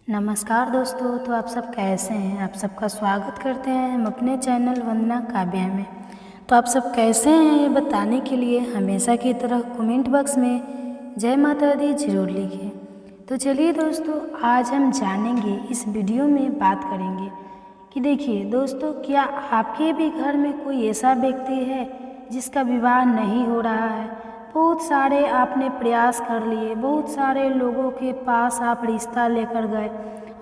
नमस्कार दोस्तों। तो आप सब कैसे हैं? आप सबका स्वागत करते हैं हम अपने चैनल वंदना काव्या में। तो आप सब कैसे हैं ये बताने के लिए हमेशा की तरह कमेंट बॉक्स में जय माता दी जरूर लिखिए। तो चलिए दोस्तों, आज हम जानेंगे, इस वीडियो में बात करेंगे कि देखिए दोस्तों, क्या आपके भी घर में कोई ऐसा व्यक्ति है जिसका विवाह नहीं हो रहा है? बहुत सारे आपने प्रयास कर लिए, बहुत सारे लोगों के पास आप रिश्ता लेकर गए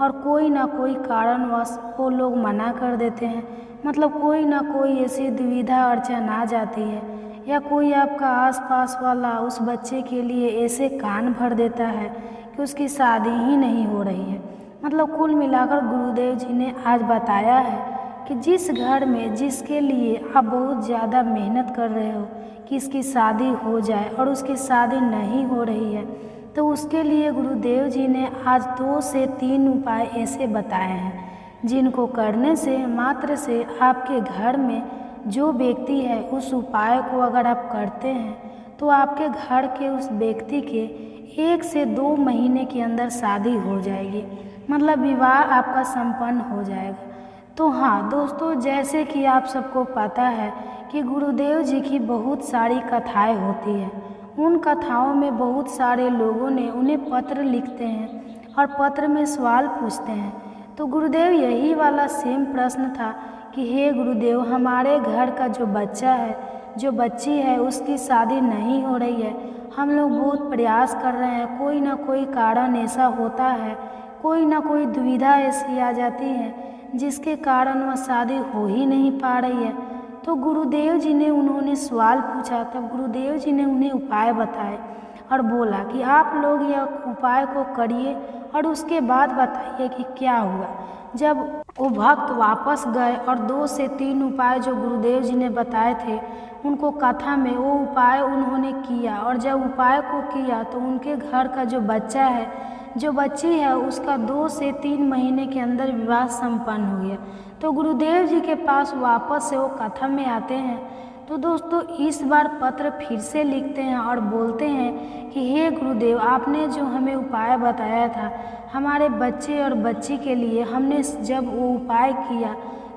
और कोई ना कोई कारणवश वो लोग मना कर देते हैं। मतलब कोई ना कोई ऐसी दुविधा अड़चन आ जाती है, या कोई आपका आसपास वाला उस बच्चे के लिए ऐसे कान भर देता है कि उसकी शादी ही नहीं हो रही है। मतलब कुल मिलाकर गुरुदेव जी ने आज बताया है कि जिस घर में जिसके लिए आप बहुत ज़्यादा मेहनत कर रहे हो कि इसकी शादी हो जाए और उसकी शादी नहीं हो रही है, तो उसके लिए गुरुदेव जी ने आज 2 से 3 उपाय ऐसे बताए हैं जिनको करने से मात्र से आपके घर में जो व्यक्ति है उस उपाय को अगर आप करते हैं तो आपके घर के उस व्यक्ति के 1 से 2 महीने के अंदर शादी हो जाएगी। मतलब विवाह आपका संपन्न हो जाएगा। तो हाँ दोस्तों, जैसे कि आप सबको पता है कि गुरुदेव जी की बहुत सारी कथाएं होती हैं। उन कथाओं में बहुत सारे लोगों ने उन्हें पत्र लिखते हैं और पत्र में सवाल पूछते हैं। तो गुरुदेव यही वाला सेम प्रश्न था कि हे गुरुदेव, हमारे घर का जो बच्चा है, जो बच्ची है, उसकी शादी नहीं हो रही है। हम लोग बहुत प्रयास कर रहे हैं, कोई ना कोई कारण ऐसा होता है, कोई ना कोई दुविधा ऐसी आ जाती है जिसके कारण वह शादी हो ही नहीं पा रही है। तो गुरुदेव जी ने उन्होंने सवाल पूछा, तब गुरुदेव जी ने उन्हें उपाय बताए और बोला कि आप लोग यह उपाय को करिए और उसके बाद बताइए कि क्या हुआ। जब वो भक्त वापस गए और 2 से 3 उपाय जो गुरुदेव जी ने बताए थे उनको कथा में वो उपाय उन्होंने किया, और जब उपाय को किया तो उनके घर का जो बच्चा है, जो बच्ची है, उसका 2 से 3 महीने के अंदर विवाह संपन्न हो गया। तो गुरुदेव जी के पास वापस से वो कथा में आते हैं। तो दोस्तों, इस बार पत्र फिर से लिखते हैं और बोलते हैं कि हे गुरुदेव, आपने जो हमें उपाय बताया था हमारे बच्चे और बच्ची के लिए, हमने जब वो उपाय किया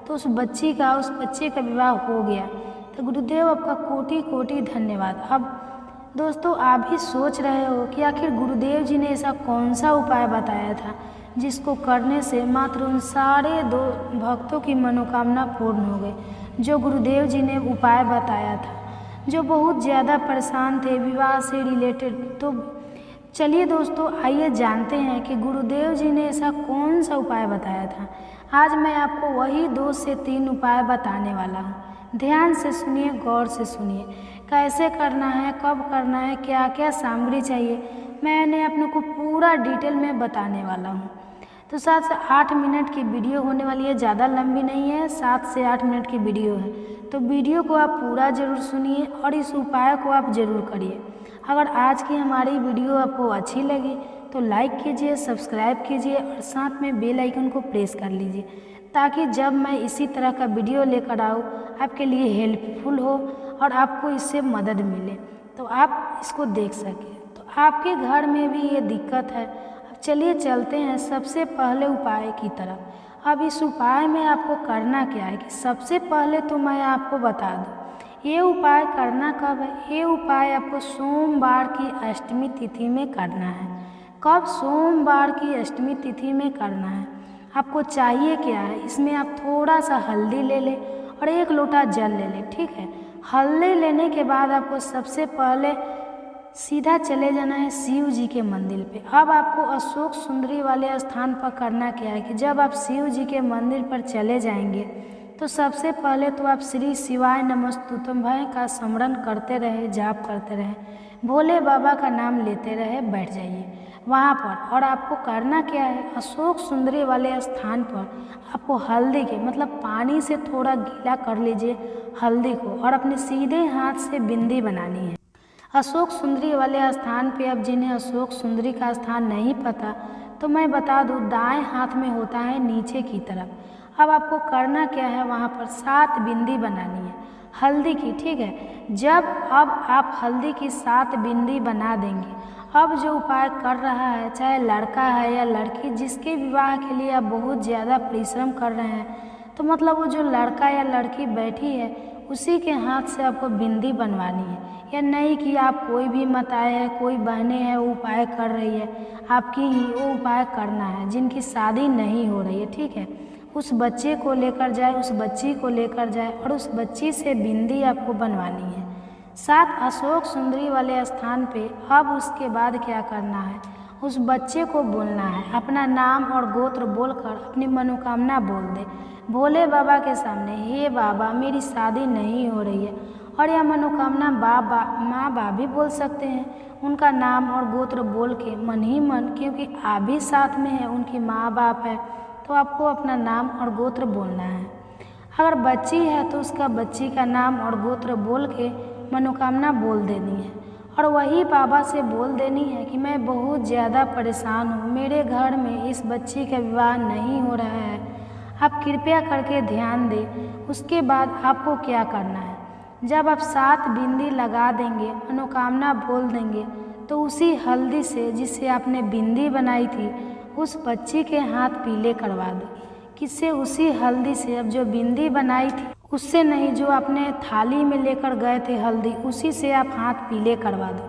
तो उस बच्चे का विवाह हो गया। तो गुरुदेव आपका कोटि कोटि धन्यवाद। अब दोस्तों, आप भी सोच रहे हो कि आखिर गुरुदेव जी ने ऐसा कौन सा उपाय बताया था जिसको करने से मात्र उन सारे 2 भक्तों की मनोकामना पूर्ण हो गई। जो गुरुदेव जी ने उपाय बताया था, जो बहुत ज़्यादा परेशान थे विवाह से रिलेटेड। तो चलिए दोस्तों, आइए जानते हैं कि गुरुदेव जी ने ऐसा कौन सा उपाय बताया था। आज मैं आपको वही 2 से 3 उपाय बताने वाला हूँ। ध्यान से सुनिए, गौर से सुनिए। कैसे करना है, कब करना है, क्या क्या सामग्री चाहिए, मैंने अपने को पूरा डिटेल में बताने वाला हूँ। तो 7 से 8 मिनट की वीडियो होने वाली है, ज़्यादा लंबी नहीं है, 7 से 8 मिनट की वीडियो है। तो वीडियो को आप पूरा ज़रूर सुनिए और इस उपाय को आप ज़रूर करिए। अगर आज की हमारी वीडियो आपको अच्छी लगी तो लाइक कीजिए, सब्सक्राइब कीजिए और साथ में बेल आइकन को प्रेस कर लीजिए, ताकि जब मैं इसी तरह का वीडियो लेकर आऊँ आपके लिए हेल्पफुल हो और आपको इससे मदद मिले, तो आप इसको देख सकें। तो आपके घर में भी ये दिक्कत है। अब चलिए चलते हैं सबसे पहले उपाय की तरफ। अब इस उपाय में आपको करना क्या है कि सबसे पहले तो मैं आपको बता दूं, ये उपाय करना कब है। ये उपाय आपको सोमवार की अष्टमी तिथि में करना है। कब? सोमवार की अष्टमी तिथि में करना है। आपको चाहिए क्या है, इसमें आप थोड़ा सा हल्दी ले लें और 1 लोटा जल ले लें, ठीक है। हल्दी लेने के बाद आपको सबसे पहले सीधा चले जाना है शिव जी के मंदिर पे। अब आपको अशोक सुंदरी वाले स्थान पर करना क्या है कि जब आप शिव जी के मंदिर पर चले जाएंगे तो सबसे पहले तो आप श्री शिवाय नमस्तुभ्यं का स्मरण करते रहे, जाप करते रहे, भोले बाबा का नाम लेते रहे, बैठ जाइए वहाँ पर। और आपको करना क्या है, अशोक सुंदरी वाले स्थान पर आपको हल्दी के मतलब पानी से थोड़ा गीला कर लीजिए हल्दी को, और अपने सीधे हाथ से बिंदी बनानी है। अशोक सुंदरी वाले स्थान पे, अब जिन्हें अशोक सुंदरी का स्थान नहीं पता तो मैं बता दूं, दाएं हाथ में होता है नीचे की तरफ। अब आपको करना क्या है, वहाँ पर 7 बिंदी बनानी है। हल्दी की, ठीक है। जब अब आप हल्दी की 7 बिंदी बना देंगे। अब जो उपाय कर रहा है, चाहे लड़का है या लड़की, जिसके विवाह के लिए आप बहुत ज़्यादा परिश्रम कर रहे हैं, तो मतलब वो जो लड़का या लड़की बैठी है उसी के हाथ से आपको बिंदी बनवानी है। या नहीं कि आप कोई भी माताएं है, कोई बहनें हैं वो उपाय कर रही है, आपकी ही वो उपाय करना है जिनकी शादी नहीं हो रही है, ठीक है। उस बच्चे को लेकर जाए, उस बच्ची को लेकर जाए और उस बच्ची से बिंदी आपको बनवानी है 7 अशोक सुंदरी वाले स्थान पे। अब उसके बाद क्या करना है, उस बच्चे को बोलना है, अपना नाम और गोत्र बोलकर अपनी मनोकामना बोल दे भोले बाबा के सामने, हे बाबा मेरी शादी नहीं हो रही है। और यह मनोकामना बाबा माँ बाप भी बोल सकते हैं, उनका नाम और गोत्र बोल के मन ही मन, क्योंकि आप भी साथ में हैं, उनकी माँ बाप है, तो आपको अपना नाम और गोत्र बोलना है। अगर बच्ची है तो उसका बच्ची का नाम और गोत्र बोल के मनोकामना बोल देनी है और वही बाबा से बोल देनी है कि मैं बहुत ज़्यादा परेशान हूँ, मेरे घर में इस बच्ची का विवाह नहीं हो रहा है, आप कृपया करके ध्यान दें। उसके बाद आपको क्या करना है, जब आप 7 बिंदी लगा देंगे, मनोकामना बोल देंगे, तो उसी हल्दी से जिससे आपने बिंदी बनाई थी उस बच्ची के हाथ पीले करवा दो। किससे? उसी हल्दी से। अब जो बिंदी बनाई थी उससे नहीं, जो आपने थाली में लेकर गए थे हल्दी, उसी से आप हाथ पीले करवा दो।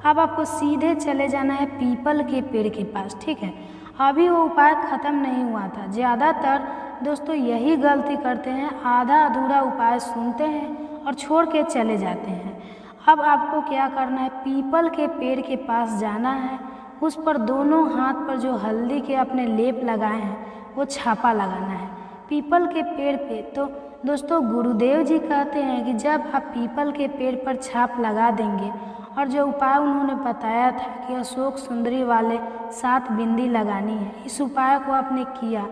अब आपको सीधे चले जाना है पीपल के पेड़ के पास, ठीक है। अभी वो उपाय ख़त्म नहीं हुआ था। ज़्यादातर दोस्तों यही गलती करते हैं, आधा अधूरा उपाय सुनते हैं और छोड़ के चले जाते हैं। अब आपको क्या करना है, पीपल के पेड़ के पास जाना है, उस पर दोनों हाथ पर जो हल्दी के अपने लेप लगाए हैं वो छापा लगाना है पीपल के पेड़ पे। तो दोस्तों गुरुदेव जी कहते हैं कि जब आप पीपल के पेड़ पर छाप लगा देंगे और जो उपाय उन्होंने बताया था कि अशोक सुंदरी वाले 7 बिंदी लगानी है, इस उपाय को आपने किया,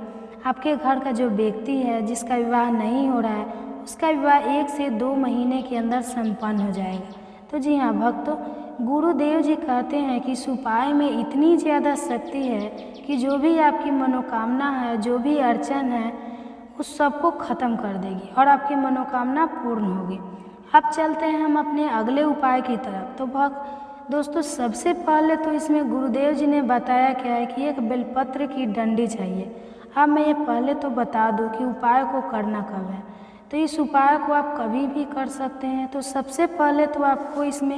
आपके घर का जो व्यक्ति है जिसका विवाह नहीं हो रहा है उसका विवाह 1 से 2 महीने के अंदर संपन्न हो जाएगा। तो जी हाँ भक्तों, गुरुदेव जी कहते हैं कि इस उपाय में इतनी ज़्यादा शक्ति है कि जो भी आपकी मनोकामना है, जो भी अड़चन है, उस सबको ख़त्म कर देगी और आपकी मनोकामना पूर्ण होगी। अब चलते हैं हम अपने अगले उपाय की तरफ। तो दोस्तों सबसे पहले तो इसमें गुरुदेव जी ने बताया क्या है कि एक बेलपत्र की डंडी चाहिए। अब मैं ये पहले तो बता दूं कि उपाय को करना कब है। तो इस उपाय को आप कभी भी कर सकते हैं। तो सबसे पहले तो आपको इसमें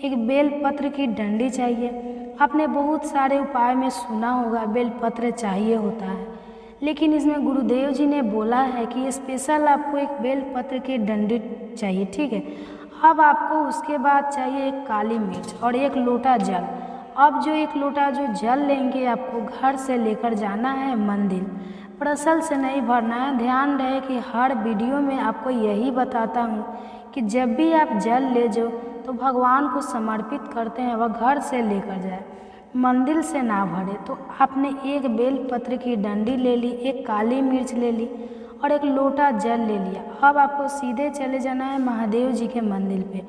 एक बेलपत्र की डंडी चाहिए। आपने बहुत सारे उपाय में सुना होगा बेलपत्र चाहिए होता है, लेकिन इसमें गुरुदेव जी ने बोला है कि स्पेशल आपको एक बेलपत्र की डंडी चाहिए, ठीक है। अब आपको उसके बाद चाहिए एक काली मिर्च और एक लोटा जल। अब जो एक लोटा जो जल लेंगे आपको घर से लेकर जाना है मंदिर, परसल से नहीं भरना है। ध्यान रहे कि हर वीडियो में आपको यही बताता हूँ कि जब भी आप जल ले जाओ तो भगवान को समर्पित करते हैं, वह घर से लेकर जाए, मंदिर से ना भरे। तो आपने एक बेलपत्र की डंडी ले ली, एक काली मिर्च ले ली और एक लोटा जल ले लिया। अब आपको सीधे चले जाना है महादेव जी के मंदिर पे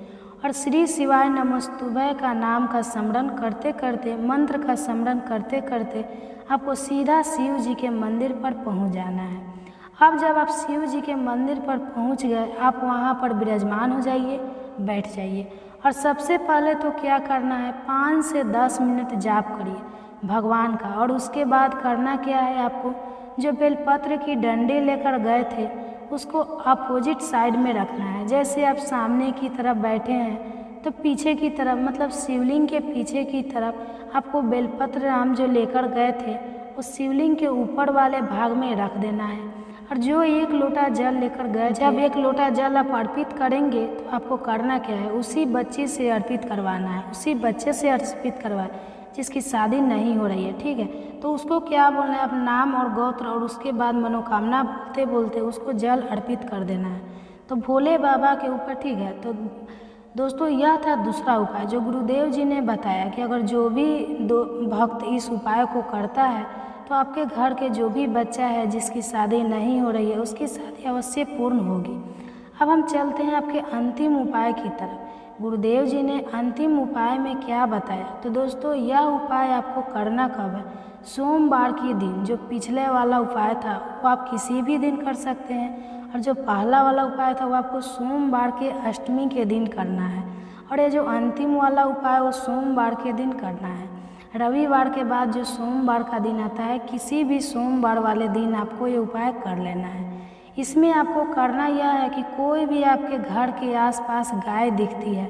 और श्री शिवाय नमस्तुभय का नाम का स्मरण करते करते, मंत्र का स्मरण करते करते आपको सीधा शिव जी के मंदिर पर पहुंच जाना है। अब जब आप शिव जी के मंदिर पर पहुंच गए, आप वहां पर विराजमान हो जाइए, बैठ जाइए और सबसे पहले तो क्या करना है, 5 से 10 मिनट जाप करिए भगवान का। और उसके बाद करना क्या है, आपको जो बेलपत्र की डंडी लेकर गए थे उसको अपोजिट साइड में रखना है। जैसे आप सामने की तरफ बैठे हैं तो पीछे की तरफ, मतलब शिवलिंग के पीछे की तरफ आपको बेलपत्र राम जो लेकर गए थे उस शिवलिंग के ऊपर वाले भाग में रख देना है। और जो एक लोटा जल लेकर गए, जब एक लोटा जल आप अर्पित करेंगे तो आपको करना क्या है, उसी बच्ची से अर्पित करवाना है, उसी बच्चे से अर्पित करवाए जिसकी शादी नहीं हो रही है, ठीक है। तो उसको क्या बोलना है, अपना नाम और गोत्र और उसके बाद मनोकामना बोलते बोलते उसको जल अर्पित कर देना है, तो भोले बाबा के ऊपर, ठीक है। तो दोस्तों यह था दूसरा उपाय जो गुरुदेव जी ने बताया कि अगर जो भी भक्त इस उपाय को करता है तो आपके घर के जो भी बच्चा है जिसकी शादी नहीं हो रही है उसकी शादी अवश्य पूर्ण होगी। अब हम चलते हैं आपके अंतिम उपाय की तरफ। गुरुदेव जी ने अंतिम उपाय में क्या बताया। तो दोस्तों यह उपाय आपको करना कब है, सोमवार के दिन। जो पिछले वाला उपाय था वो आप किसी भी दिन कर सकते हैं, और जो पहला वाला उपाय था वो आपको सोमवार के अष्टमी के दिन करना है, और ये जो अंतिम वाला उपाय वो सोमवार के दिन करना है। रविवार के बाद जो सोमवार का दिन आता है, किसी भी सोमवार वाले दिन आपको ये उपाय कर लेना है। इसमें आपको करना यह है कि कोई भी आपके घर के आसपास गाय दिखती है,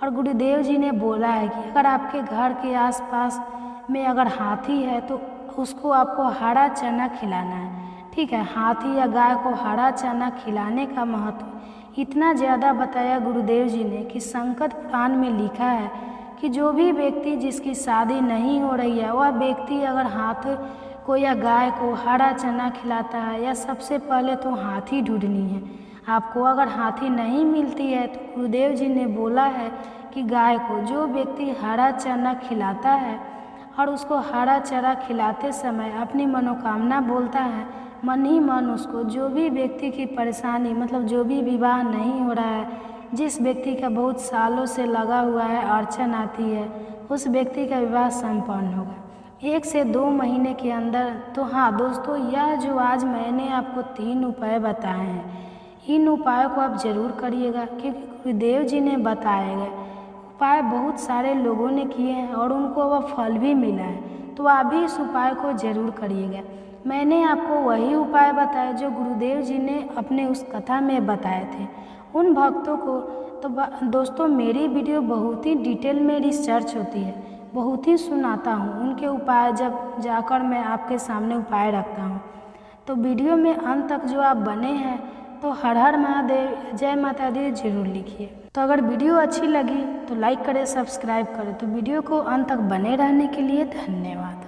और गुरुदेव जी ने बोला है कि अगर आपके घर के आसपास में अगर हाथी है तो उसको आपको हरा चना खिलाना है। ठीक है, हाथी या गाय को हरा चना खिलाने का महत्व इतना ज़्यादा बताया गुरुदेव जी ने कि संकट पुराण में लिखा है कि जो भी व्यक्ति जिसकी शादी नहीं हो रही है, वह व्यक्ति अगर हाथी को या गाय को हरा चना खिलाता है, या सबसे पहले तो हाथी ढूंढनी है आपको। अगर हाथी नहीं मिलती है तो गुरुदेव जी ने बोला है कि गाय को जो व्यक्ति हरा चना खिलाता है और उसको हरा चारा खिलाते समय अपनी मनोकामना बोलता है, मन ही मन उसको, जो भी व्यक्ति की परेशानी मतलब जो भी विवाह नहीं हो रहा है, जिस व्यक्ति का बहुत सालों से लगा हुआ है अड़चन आती है, उस व्यक्ति का विवाह संपन्न होगा 1 से 2 महीने के अंदर। तो हाँ दोस्तों, यह जो आज मैंने आपको 3 उपाय बताए हैं, इन उपायों को आप ज़रूर करिएगा, क्योंकि गुरुदेव जी ने बताए गए उपाय बहुत सारे लोगों ने किए हैं और उनको वह फल भी मिला है। तो आप भी इस उपाय को ज़रूर करिएगा। मैंने आपको वही उपाय बताए जो गुरुदेव जी ने अपने उस कथा में बताए थे उन भक्तों को। तो दोस्तों, मेरी वीडियो बहुत ही डिटेल में रिसर्च होती है, बहुत ही सुनाता हूँ उनके उपाय, जब जाकर मैं आपके सामने उपाय रखता हूँ। तो वीडियो में अंत तक जो आप बने हैं तो हर हर महादेव, जय माता दी जरूर लिखिए। तो अगर वीडियो अच्छी लगी तो लाइक करें, सब्सक्राइब करें। तो वीडियो को अंत तक बने रहने के लिए धन्यवाद।